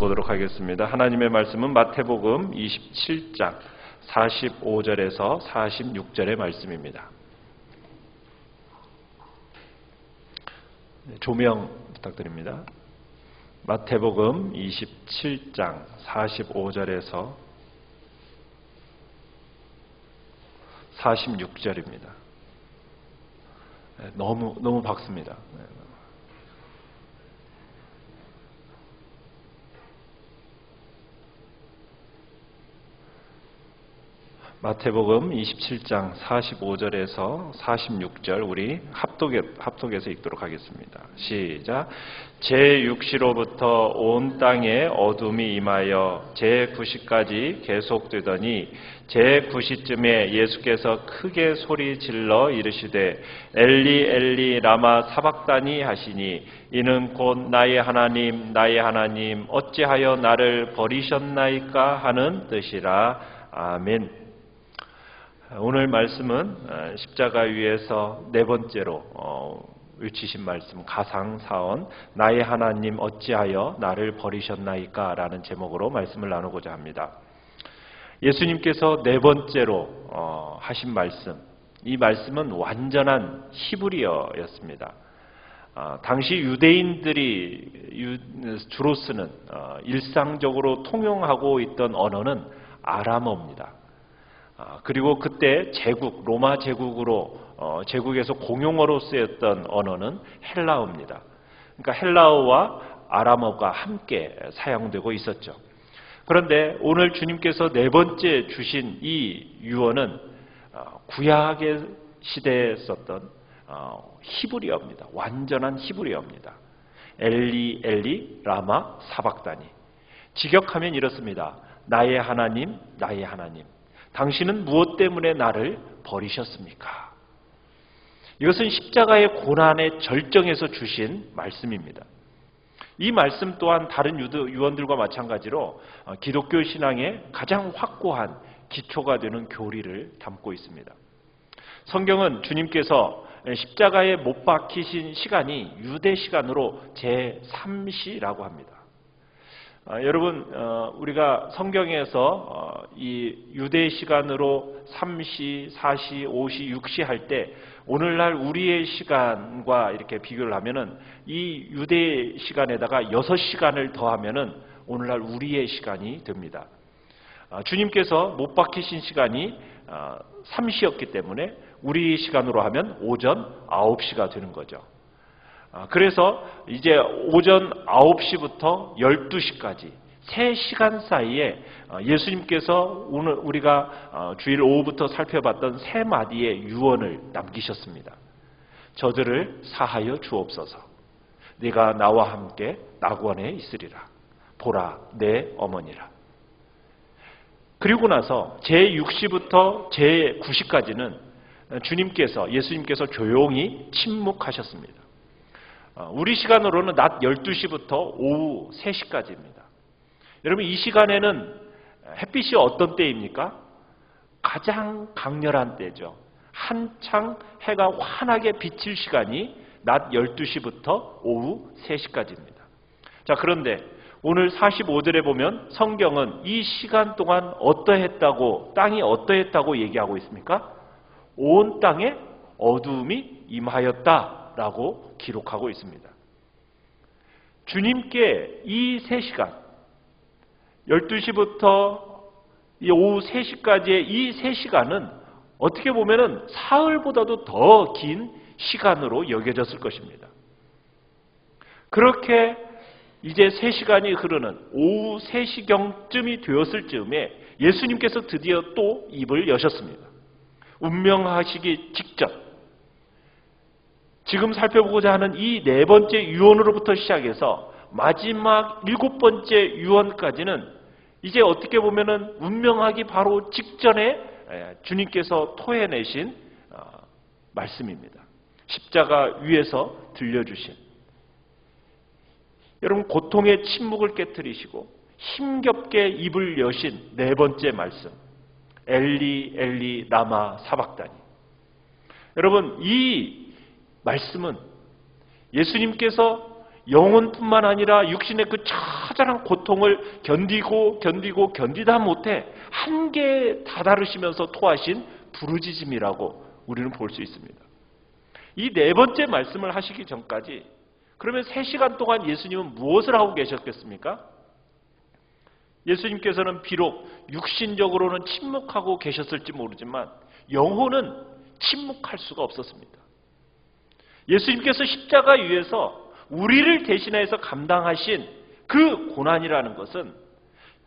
보도록 하겠습니다. 하나님의 말씀은 마태복음 27장 45절에서 46절의 말씀입니다. 조명 부탁드립니다. 마태복음 27장 45절에서 46절입니다. 너무 밝습니다. 마태복음 27장 45절에서 46절 우리 합독해서 읽도록 하겠습니다. 시작. 제6시로부터 온 땅에 어둠이 임하여 제9시까지 계속되더니 제9시쯤에 예수께서 크게 소리 질러 이르시되 엘리 엘리 라마 사박다니 하시니 이는 곧 나의 하나님 어찌하여 나를 버리셨나이까 하는 뜻이라. 아멘. 오늘 말씀은 십자가 위에서 네 번째로 외치신 말씀, 가상사언 나의 하나님 어찌하여 나를 버리셨나이까 라는 제목으로 말씀을 나누고자 합니다. 예수님께서 네 번째로 하신 말씀, 이 말씀은 완전한 히브리어였습니다. 당시 유대인들이 주로 쓰는 일상적으로 통용하고 있던 언어는 아람어입니다. 그리고 그때 로마 제국에서 공용어로 쓰였던 언어는 헬라어입니다. 그러니까 헬라어와 아람어가 함께 사용되고 있었죠. 그런데 오늘 주님께서 네 번째 주신 이 유언은 구약의 시대에 썼던 히브리어입니다. 완전한 히브리어입니다. 엘리 엘리 라마 사박다니. 직역하면 이렇습니다. 나의 하나님 당신은 무엇 때문에 나를 버리셨습니까? 이것은 십자가의 고난의 절정에서 주신 말씀입니다. 이 말씀 또한 다른 유언들과 마찬가지로 기독교 신앙의 가장 확고한 기초가 되는 교리를 담고 있습니다. 성경은 주님께서 십자가에 못 박히신 시간이 유대 시간으로 제3시라고 합니다. 여러분, 우리가 성경에서 이 유대 시간으로 3시, 4시, 5시, 6시 할 때 오늘날 우리의 시간과 이렇게 비교를 하면은 이 유대 시간에다가 6시간을 더하면은 오늘날 우리의 시간이 됩니다. 주님께서 못 박히신 시간이 3시였기 때문에 우리 시간으로 하면 오전 9시가 되는 거죠. 그래서 이제 오전 9시부터 12시까지 3시간 사이에 예수님께서 오늘 우리가 주일 오후부터 살펴봤던 3마디의 유언을 남기셨습니다. 저들을 사하여 주옵소서. 네가 나와 함께 낙원에 있으리라. 보라 내 어머니라. 그리고 나서 제6시부터 제9시까지는 예수님께서 조용히 침묵하셨습니다. 우리 시간으로는 낮 12시부터 오후 3시까지입니다. 여러분, 이 시간에는 햇빛이 어떤 때입니까? 가장 강렬한 때죠. 한창 해가 환하게 비칠 시간이 낮 12시부터 오후 3시까지입니다. 자, 그런데 오늘 45절에 보면 성경은 이 시간 동안 땅이 어떠했다고 얘기하고 있습니까? 온 땅에 어두움이 임하였다라고 기록하고 있습니다. 주님께 이 3시간, 12시부터 오후 3시까지의 이 3시간은 어떻게 보면은 사흘보다도 더 긴 시간으로 여겨졌을 것입니다. 그렇게 이제 3시간이 흐르는 오후 3시경쯤이 되었을 즈음에 예수님께서 드디어 또 입을 여셨습니다. 운명하시기 직전, 지금 살펴보고자 하는 이 네 번째 유언으로부터 시작해서 마지막 7번째 유언까지는 이제 어떻게 보면은 운명하기 바로 직전에 주님께서 토해내신 말씀입니다. 십자가 위에서 들려주신, 여러분, 고통의 침묵을 깨뜨리시고 힘겹게 입을 여신 네 번째 말씀, 엘리 엘리 라마 사박다니. 여러분, 이 말씀은 예수님께서 영혼뿐만 아니라 육신의 그 처절한 고통을 견디다 못해 한계에 다다르시면서 토하신 부르짖음이라고 우리는 볼 수 있습니다. 이 네 번째 말씀을 하시기 전까지 그러면 3시간 동안 예수님은 무엇을 하고 계셨겠습니까? 예수님께서는 비록 육신적으로는 침묵하고 계셨을지 모르지만 영혼은 침묵할 수가 없었습니다. 예수님께서 십자가 위에서 우리를 대신해서 감당하신 그 고난이라는 것은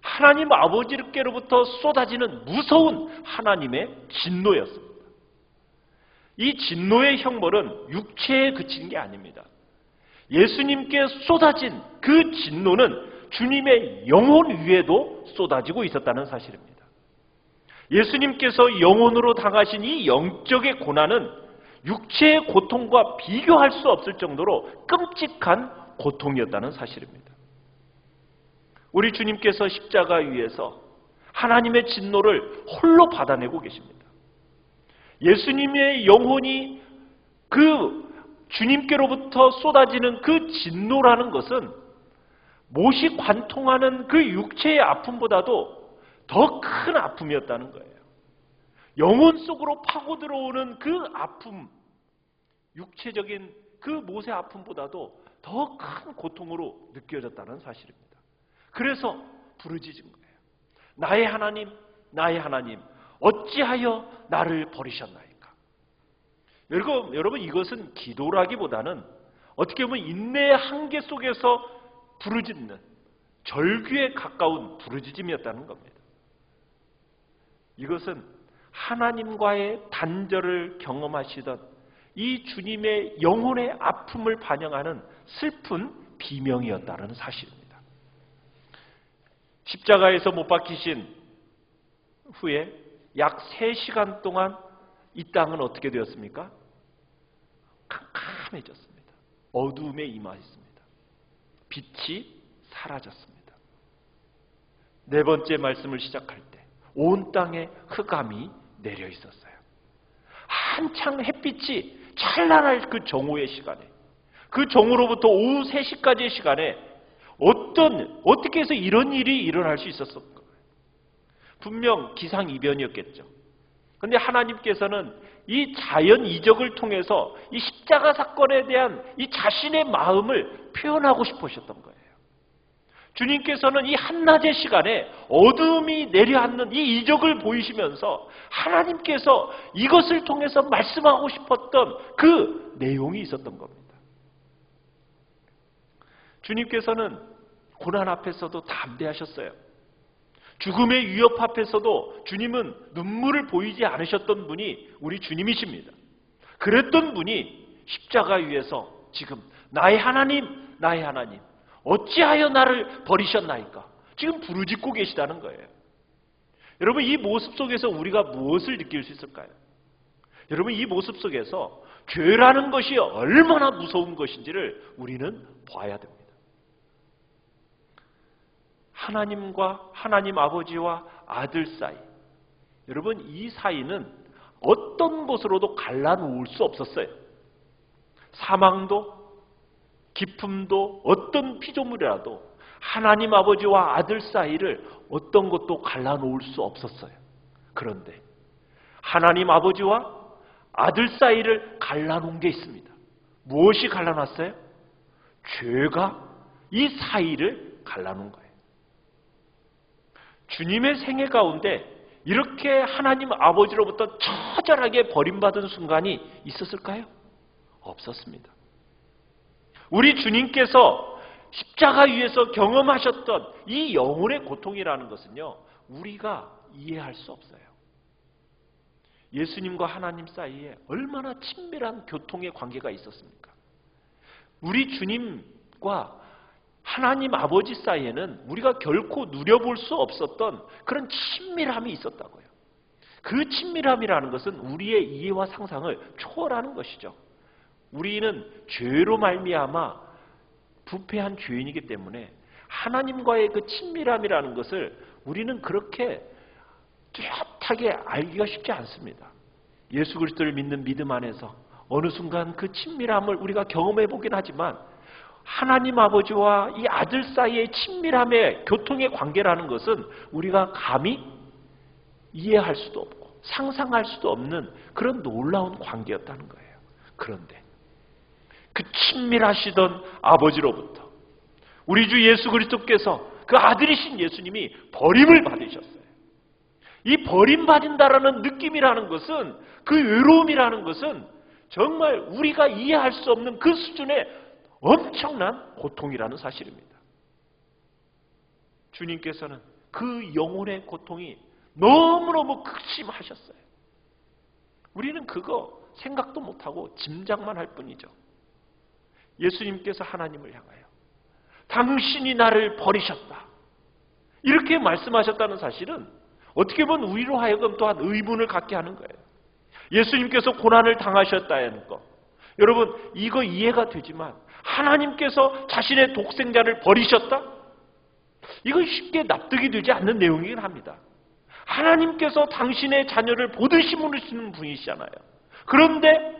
하나님 아버지께로부터 쏟아지는 무서운 하나님의 진노였습니다. 이 진노의 형벌은 육체에 그치는 게 아닙니다. 예수님께 쏟아진 그 진노는 주님의 영혼 위에도 쏟아지고 있었다는 사실입니다. 예수님께서 영혼으로 당하신 이 영적의 고난은 육체의 고통과 비교할 수 없을 정도로 끔찍한 고통이었다는 사실입니다. 우리 주님께서 십자가 위에서 하나님의 진노를 홀로 받아내고 계십니다. 예수님의 영혼이 그 주님께로부터 쏟아지는 그 진노라는 것은 못이 관통하는 그 육체의 아픔보다도 더 큰 아픔이었다는 거예요. 영혼 속으로 파고 들어오는 그 아픔, 육체적인 그 못의 아픔보다도 더 큰 고통으로 느껴졌다는 사실입니다. 그래서 부르짖은 거예요. 나의 하나님, 나의 하나님, 어찌하여 나를 버리셨나이까? 여러분 이것은 기도라기보다는 어떻게 보면 인내의 한계 속에서 부르짖는 절규에 가까운 부르짖음이었다는 겁니다. 이것은 하나님과의 단절을 경험하시던 이 주님의 영혼의 아픔을 반영하는 슬픈 비명이었다는 사실입니다. 십자가에서 못 박히신 후에 약 3시간 동안 이 땅은 어떻게 되었습니까? 캄캄해졌습니다. 어두움에 임하였습니다. 빛이 사라졌습니다. 네 번째 말씀을 시작할 때 온 땅에 흑암이 내려 있었어요. 한창 햇빛이 찬란할 그 정오의 시간에, 그 정오로부터 오후 3시까지의 시간에 어떻게 해서 이런 일이 일어날 수 있었을까요? 분명 기상이변이었겠죠. 그런데 하나님께서는 이 자연 이적을 통해서 이 십자가 사건에 대한 이 자신의 마음을 표현하고 싶으셨던 거예요. 주님께서는 이 한낮의 시간에 어둠이 내려앉는 이 이적을 보이시면서 하나님께서 이것을 통해서 말씀하고 싶었던 그 내용이 있었던 겁니다. 주님께서는 고난 앞에서도 담대하셨어요. 죽음의 위협 앞에서도 주님은 눈물을 보이지 않으셨던 분이 우리 주님이십니다. 그랬던 분이 십자가 위에서 지금 나의 하나님, 나의 하나님, 어찌하여 나를 버리셨나이까? 지금 부르짖고 계시다는 거예요. 여러분 이 모습 속에서 우리가 무엇을 느낄 수 있을까요? 여러분 이 모습 속에서 죄라는 것이 얼마나 무서운 것인지를 우리는 봐야 됩니다. 하나님과 하나님 아버지와 아들 사이, 여러분 이 사이는 어떤 것으로도 갈라놓을 수 없었어요. 사망도 기쁨도 어떤 피조물이라도 하나님 아버지와 아들 사이를 어떤 것도 갈라놓을 수 없었어요. 그런데 하나님 아버지와 아들 사이를 갈라놓은 게 있습니다. 무엇이 갈라놨어요? 죄가 이 사이를 갈라놓은 거예요. 주님의 생애 가운데 이렇게 하나님 아버지로부터 처절하게 버림받은 순간이 있었을까요? 없었습니다. 우리 주님께서 십자가 위에서 경험하셨던 이 영혼의 고통이라는 것은요, 우리가 이해할 수 없어요. 예수님과 하나님 사이에 얼마나 친밀한 교통의 관계가 있었습니까? 우리 주님과 하나님 아버지 사이에는 우리가 결코 누려볼 수 없었던 그런 친밀함이 있었다고요. 그 친밀함이라는 것은 우리의 이해와 상상을 초월하는 것이죠. 우리는 죄로 말미암아 부패한 죄인이기 때문에 하나님과의 그 친밀함이라는 것을 우리는 그렇게 뚜렷하게 알기가 쉽지 않습니다. 예수 그리스도를 믿는 믿음 안에서 어느 순간 그 친밀함을 우리가 경험해 보긴 하지만 하나님 아버지와 이 아들 사이의 친밀함의 교통의 관계라는 것은 우리가 감히 이해할 수도 없고 상상할 수도 없는 그런 놀라운 관계였다는 거예요. 그런데 그 친밀하시던 아버지로부터 우리 주 예수 그리스도께서 그 아들이신 예수님이 버림을 받으셨어요. 이 버림받은다라는 느낌이라는 것은, 그 외로움이라는 것은 정말 우리가 이해할 수 없는 그 수준의 엄청난 고통이라는 사실입니다. 주님께서는 그 영혼의 고통이 너무너무 극심하셨어요. 우리는 그거 생각도 못하고 짐작만 할 뿐이죠. 예수님께서 하나님을 향하여 당신이 나를 버리셨다, 이렇게 말씀하셨다는 사실은 어떻게 보면 우리로 하여금 또한 의문을 갖게 하는 거예요. 예수님께서 고난을 당하셨다는 것, 여러분 이거 이해가 되지만 하나님께서 자신의 독생자를 버리셨다? 이건 쉽게 납득이 되지 않는 내용이긴 합니다. 하나님께서 당신의 자녀를 보듯이 물으시는 분이시잖아요. 그런데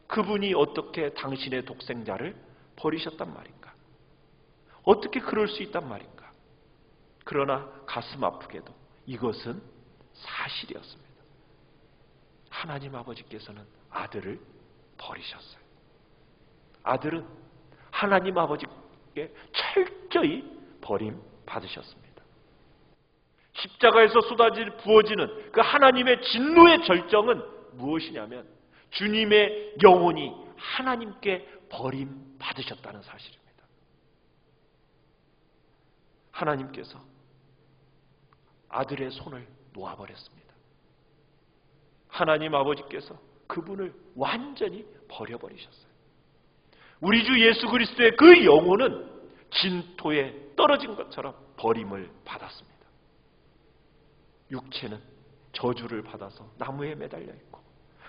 그분이 어떻게 당신의 독생자를 버리셨단 말인가? 어떻게 그럴 수 있단 말인가? 그러나 가슴 아프게도 이것은 사실이었습니다. 하나님 아버지께서는 아들을 버리셨어요. 아들은 하나님 아버지께 철저히 버림받으셨습니다. 십자가에서 부어지는 그 하나님의 진노의 절정은 무엇이냐면 주님의 영혼이 하나님께 버림받으셨다는 사실입니다. 하나님께서 아들의 손을 놓아버렸습니다. 하나님 아버지께서 그분을 완전히 버려버리셨어요. 우리 주 예수 그리스도의 그 영혼은 진토에 떨어진 것처럼 버림을 받았습니다. 육체는 저주를 받아서 나무에 매달려 있고,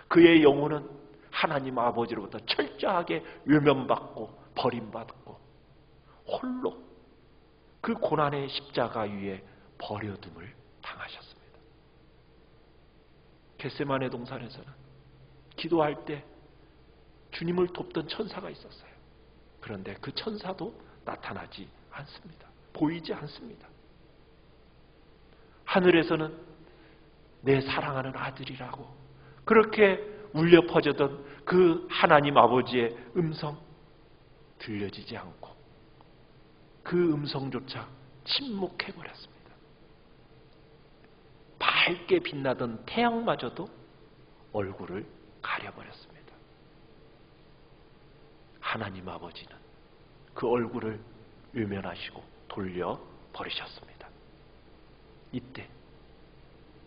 그의 영혼은 하나님 아버지로부터 철저하게 외면받고 버림받고 홀로 그 고난의 십자가 위에 버려둠을 당하셨습니다. 겟세마네 동산에서는 기도할 때 주님을 돕던 천사가 있었어요. 그런데 그 천사도 나타나지 않습니다. 보이지 않습니다. 하늘에서는 내 사랑하는 아들이라고 그렇게 울려 퍼졌던 그 하나님 아버지의 음성 들려지지 않고 그 음성조차 침묵해버렸습니다. 밝게 빛나던 태양마저도 얼굴을 가려버렸습니다. 하나님 아버지는 그 얼굴을 외면하시고 돌려버리셨습니다. 이때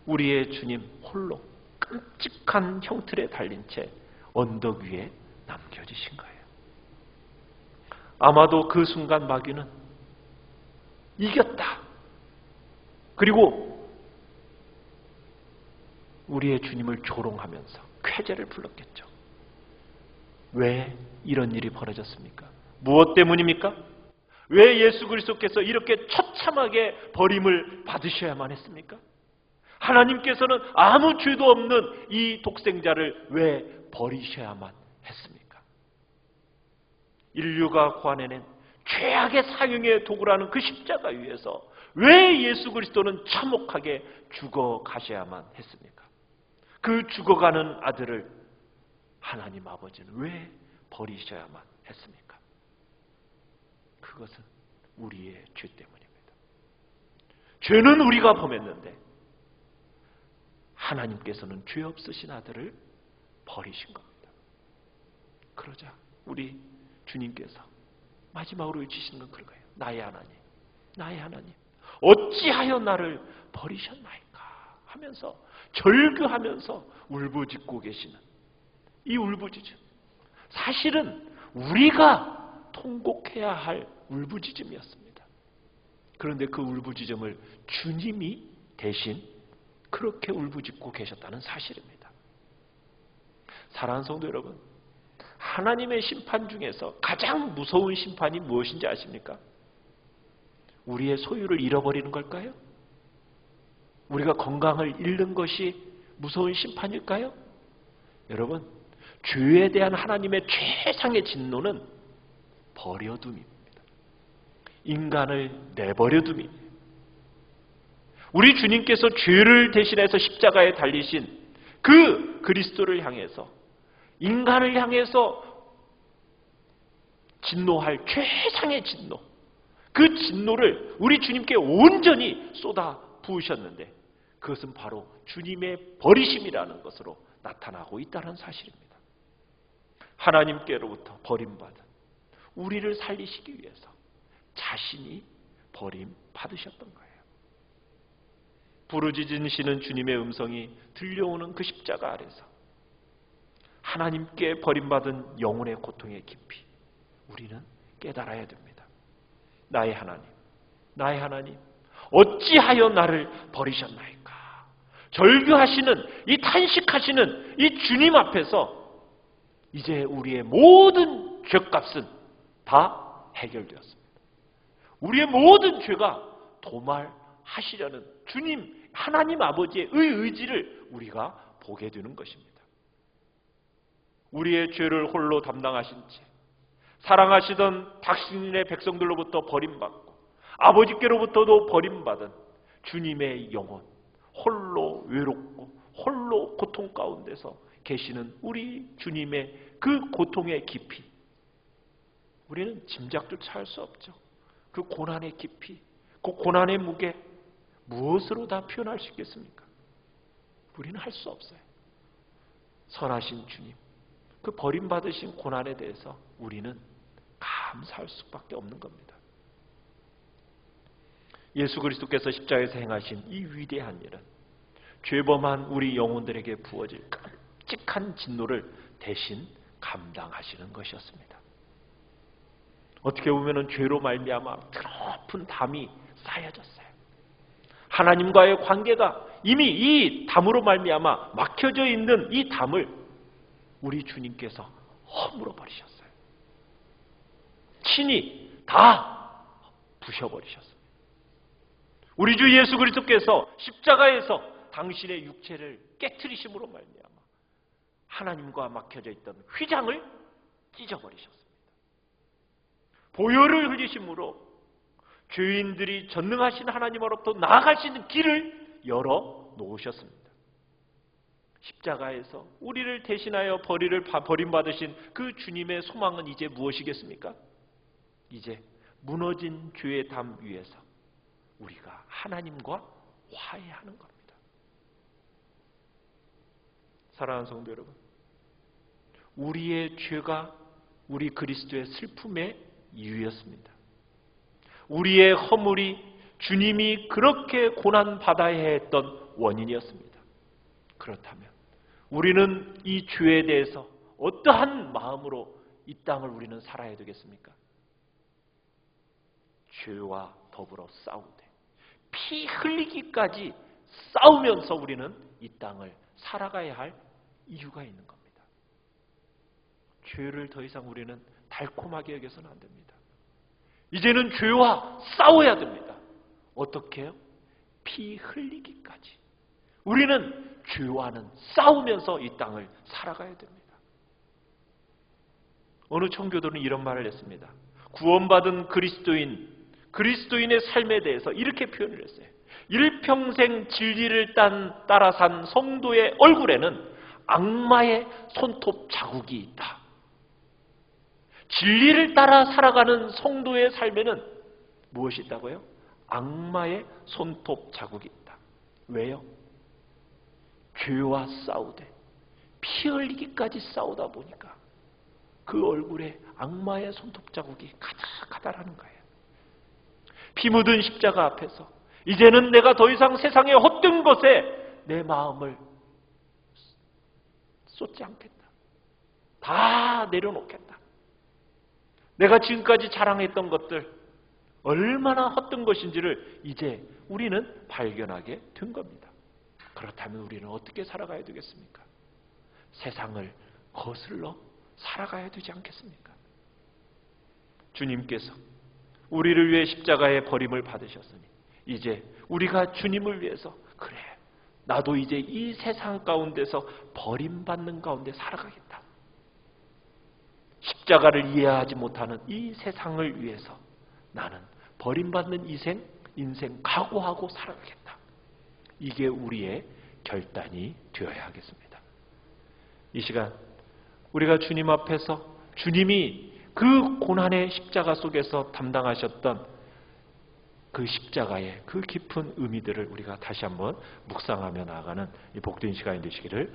우리의 주님 홀로 끔찍한 형틀에 달린 채 언덕 위에 남겨지신 거예요. 아마도 그 순간 마귀는 이겼다, 그리고 우리의 주님을 조롱하면서 쾌재를 불렀겠죠. 왜 이런 일이 벌어졌습니까? 무엇 때문입니까? 왜 예수 그리스도께서 이렇게 처참하게 버림을 받으셔야만 했습니까? 하나님께서는 아무 죄도 없는 이 독생자를 왜 버리셔야만 했습니까? 인류가 고안해낸 최악의 사형의 도구라는 그 십자가 위에서 왜 예수 그리스도는 참혹하게 죽어가셔야만 했습니까? 그 죽어가는 아들을 하나님 아버지는 왜 버리셔야만 했습니까? 그것은 우리의 죄 때문입니다. 죄는 우리가 범했는데 하나님께서는 죄 없으신 아들을 버리신 겁니다. 그러자 우리 주님께서 마지막으로 외치시는 건 그거예요. 나의 하나님, 나의 하나님, 어찌하여 나를 버리셨나이까 하면서 절규하면서 울부짖고 계시는 이 울부짖음, 사실은 우리가 통곡해야 할 울부짖음이었습니다. 그런데 그 울부짖음을 주님이 대신 그렇게 울부짖고 계셨다는 사실입니다. 사랑하는 성도 여러분, 하나님의 심판 중에서 가장 무서운 심판이 무엇인지 아십니까? 우리의 소유를 잃어버리는 걸까요? 우리가 건강을 잃는 것이 무서운 심판일까요? 여러분, 죄에 대한 하나님의 최상의 진노는 버려둠입니다. 인간을 내버려둠이. 우리 주님께서 죄를 대신해서 십자가에 달리신 그 그리스도를 향해서, 인간을 향해서 진노할 최상의 진노, 그 진노를 우리 주님께 온전히 쏟아 부으셨는데, 그것은 바로 주님의 버리심이라는 것으로 나타나고 있다는 사실입니다. 하나님께로부터 버림받은 우리를 살리시기 위해서 자신이 버림받으셨던 거예요. 부르짖으시는 주님의 음성이 들려오는 그 십자가 아래서 하나님께 버림받은 영혼의 고통의 깊이 우리는 깨달아야 됩니다. 나의 하나님, 나의 하나님, 어찌하여 나를 버리셨나이까? 절규하시는, 이 탄식하시는 이 주님 앞에서 이제 우리의 모든 죄값은 다 해결되었습니다. 우리의 모든 죄가 도말하시려는 주님, 하나님 아버지의 의지를 우리가 보게 되는 것입니다. 우리의 죄를 홀로 담당하신 채 사랑하시던 당신의 백성들로부터 버림받고 아버지께로부터도 버림받은 주님의 영혼, 홀로 외롭고 홀로 고통 가운데서 계시는 우리 주님의 그 고통의 깊이, 우리는 짐작조차 할 수 없죠. 그 고난의 깊이, 그 고난의 무게, 무엇으로 다 표현할 수 있겠습니까? 우리는 할 수 없어요. 선하신 주님, 그 버림받으신 고난에 대해서 우리는 감사할 수밖에 없는 겁니다. 예수 그리스도께서 십자가에서 행하신 이 위대한 일은 죄범한 우리 영혼들에게 부어질 끔찍한 진노를 대신 감당하시는 것이었습니다. 어떻게 보면 죄로 말미암아 드높은 담이 쌓여졌어요. 하나님과의 관계가 이미 이 담으로 말미암아 막혀져 있는 이 담을 우리 주님께서 허물어 버리셨어요. 친히 다 부셔버리셨어요. 우리 주 예수 그리스도께서 십자가에서 당신의 육체를 깨트리심으로 말미암아 하나님과 막혀져 있던 휘장을 찢어버리셨습니다. 보혈을 흘리심으로 죄인들이 전능하신 하나님으로부터 나아갈 수 있는 길을 열어 놓으셨습니다. 십자가에서 우리를 대신하여 버림받으신 그 주님의 소망은 이제 무엇이겠습니까? 이제 무너진 죄의 담 위에서 우리가 하나님과 화해하는 겁니다. 사랑하는 성도 여러분, 우리의 죄가 우리 그리스도의 슬픔의 이유였습니다. 우리의 허물이 주님이 그렇게 고난받아야 했던 원인이었습니다. 그렇다면 우리는 이 죄에 대해서 어떠한 마음으로 이 땅을 우리는 살아야 되겠습니까? 죄와 더불어 싸우되 피 흘리기까지 싸우면서 우리는 이 땅을 살아가야 할 이유가 있는 겁니다. 죄를 더 이상 우리는 달콤하게 여겨서는 안 됩니다. 이제는 죄와 싸워야 됩니다. 어떻게 해요? 피 흘리기까지. 우리는 죄와는 싸우면서 이 땅을 살아가야 됩니다. 어느 청교도는 이런 말을 했습니다. 구원받은 그리스도인의 삶에 대해서 이렇게 표현을 했어요. 일평생 진리를 따라 산 성도의 얼굴에는 악마의 손톱 자국이 있다. 진리를 따라 살아가는 성도의 삶에는 무엇이 있다고요? 악마의 손톱 자국이 있다. 왜요? 죄와 싸우되 피 흘리기까지 싸우다 보니까 그 얼굴에 악마의 손톱 자국이 가득하다라는 거예요. 피 묻은 십자가 앞에서 이제는 내가 더 이상 세상의 헛된 것에 내 마음을 쏟지 않겠다. 다 내려놓겠다. 내가 지금까지 자랑했던 것들 얼마나 헛된 것인지를 이제 우리는 발견하게 된 겁니다. 그렇다면 우리는 어떻게 살아가야 되겠습니까? 세상을 거슬러 살아가야 되지 않겠습니까? 주님께서 우리를 위해 십자가의 버림을 받으셨으니 이제 우리가 주님을 위해서 그래, 나도 이제 이 세상 가운데서 버림받는 가운데 살아가겠다. 십자가를 이해하지 못하는 이 세상을 위해서 나는 버림받는 인생 각오하고 살아가겠다. 이게 우리의 결단이 되어야 하겠습니다. 이 시간 우리가 주님 앞에서 주님이 그 고난의 십자가 속에서 담당하셨던 그 십자가의 그 깊은 의미들을 우리가 다시 한번 묵상하며 나아가는 이 복된 시간이 되시기를